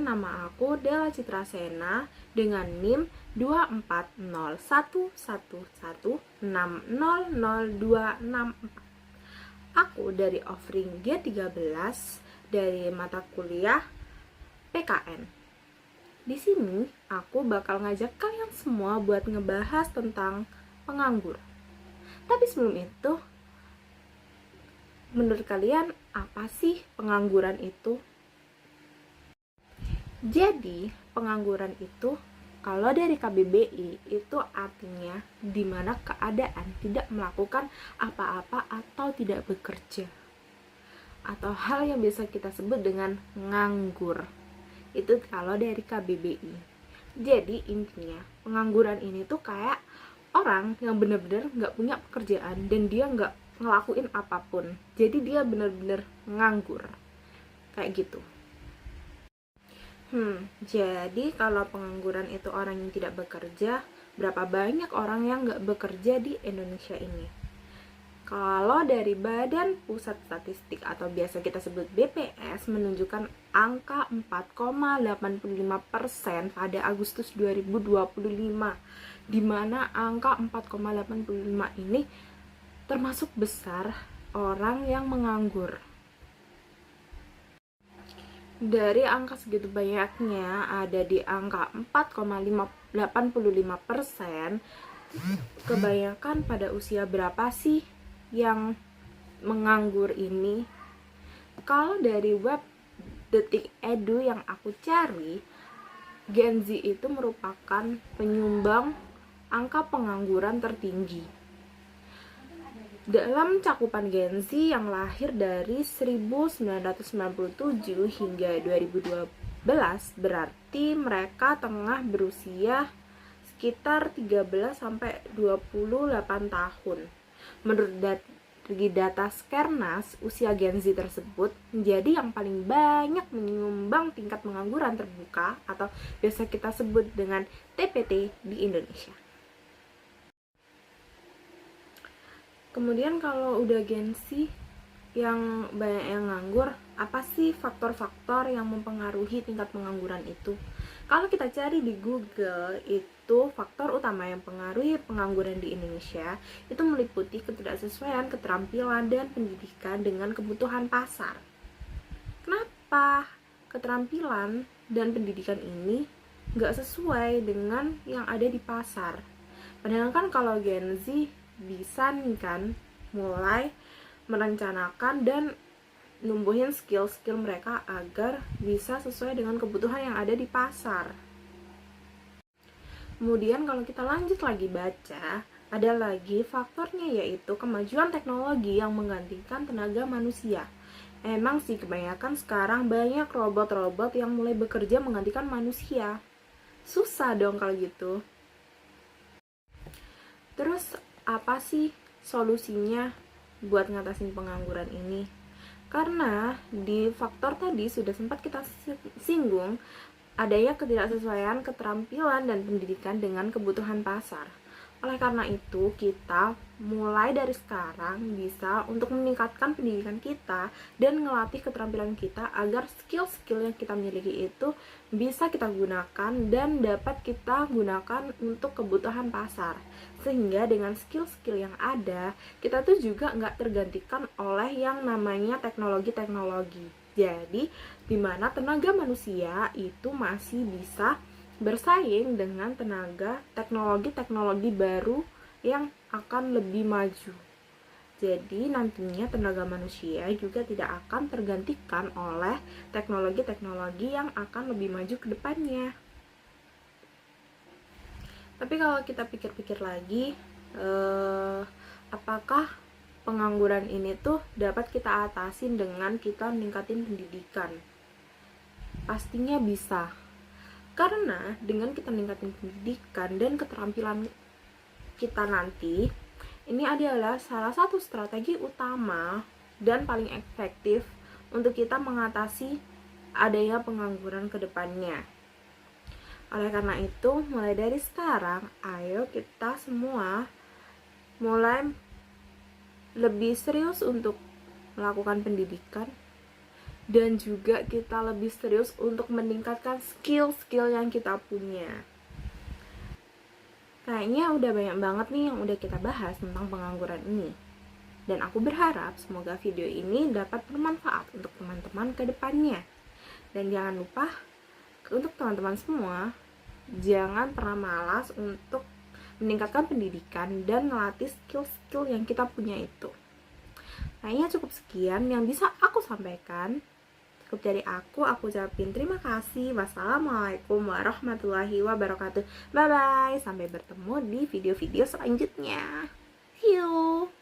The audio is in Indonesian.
nama aku Della Citra Sena dengan NIM 24011160024. Aku dari offering G13 dari mata kuliah PKN. Di sini aku bakal ngajak kalian semua buat ngebahas tentang penganggur. Tapi sebelum itu, menurut kalian apa sih pengangguran itu? Jadi, pengangguran itu kalau dari KBBI itu artinya di mana keadaan tidak melakukan apa-apa atau tidak bekerja. Atau hal yang biasa kita sebut dengan nganggur. Itu kalau dari KBBI. Jadi intinya pengangguran ini tuh kayak orang yang benar-benar nggak punya pekerjaan dan dia nggak ngelakuin apapun. Jadi dia benar-benar nganggur. Kayak gitu. Jadi kalau pengangguran itu orang yang tidak bekerja, berapa banyak orang yang nggak bekerja di Indonesia ini? Kalau dari Badan Pusat Statistik atau biasa kita sebut BPS menunjukkan angka 4,85% pada Agustus 2025, di mana angka 4,85 ini termasuk besar orang yang menganggur. Dari angka segitu banyaknya ada di angka 4,85%, kebanyakan pada usia berapa sih yang menganggur ini? Kalau dari web Detik Edu yang aku cari, Gen Z itu merupakan penyumbang angka pengangguran tertinggi. Dalam cakupan Gen Z yang lahir dari 1997 hingga 2012, berarti mereka tengah berusia sekitar 13-28 tahun. Menurut data Skernas, usia Gen Z tersebut menjadi yang paling banyak menyumbang tingkat pengangguran terbuka atau biasa kita sebut dengan TPT di Indonesia. Kemudian kalau udah Gen Z yang banyak yang nganggur, apa sih faktor-faktor yang mempengaruhi tingkat pengangguran itu? Kalau kita cari di Google, itu faktor utama yang mempengaruhi pengangguran di Indonesia itu meliputi ketidaksesuaian keterampilan dan pendidikan dengan kebutuhan pasar. Kenapa keterampilan dan pendidikan ini nggak sesuai dengan yang ada di pasar? Padahal kan kalau Gen Z bisa nih kan mulai merencanakan dan numbuhin skill-skill mereka agar bisa sesuai dengan kebutuhan yang ada di pasar. Kemudian kalau kita lanjut lagi baca, ada lagi faktornya yaitu kemajuan teknologi yang menggantikan tenaga manusia. Emang sih kebanyakan sekarang banyak robot-robot yang mulai bekerja menggantikan manusia. Susah dong kalau gitu. Terus apa sih solusinya buat ngatasin pengangguran ini? Karena di faktor tadi sudah sempat kita singgung, adanya ketidaksesuaian keterampilan dan pendidikan dengan kebutuhan pasar. Oleh karena itu, kita mulai dari sekarang bisa untuk meningkatkan pendidikan kita dan ngelatih keterampilan kita agar skill-skill yang kita miliki itu bisa kita gunakan dan dapat kita gunakan untuk kebutuhan pasar. Sehingga dengan skill-skill yang ada, kita tuh juga nggak tergantikan oleh yang namanya teknologi-teknologi. Jadi, di mana tenaga manusia itu masih bisa bersaing dengan tenaga teknologi-teknologi baru yang akan lebih maju. Jadi nantinya tenaga manusia juga tidak akan tergantikan oleh teknologi-teknologi yang akan lebih maju ke depannya. Tapi kalau kita pikir-pikir lagi, apakah pengangguran ini tuh dapat kita atasin dengan kita meningkatin pendidikan? Pastinya bisa. Karena dengan kita meningkatkan pendidikan dan keterampilan kita nanti, ini adalah salah satu strategi utama dan paling efektif untuk kita mengatasi adanya pengangguran ke depannya. Oleh karena itu, mulai dari sekarang, ayo kita semua mulai lebih serius untuk melakukan pendidikan dan juga kita lebih serius untuk meningkatkan skill-skill yang kita punya. Kayaknya udah banyak banget nih yang udah kita bahas tentang pengangguran ini. Dan aku berharap semoga video ini dapat bermanfaat untuk teman-teman ke depannya. Dan jangan lupa, untuk teman-teman semua, jangan pernah malas untuk meningkatkan pendidikan dan melatih skill-skill yang kita punya itu. Kayaknya cukup sekian yang bisa aku sampaikan. Cukup dari aku ucapin terima kasih. Wassalamualaikum warahmatullahi wabarakatuh. Bye-bye. Sampai bertemu di video-video selanjutnya. See you.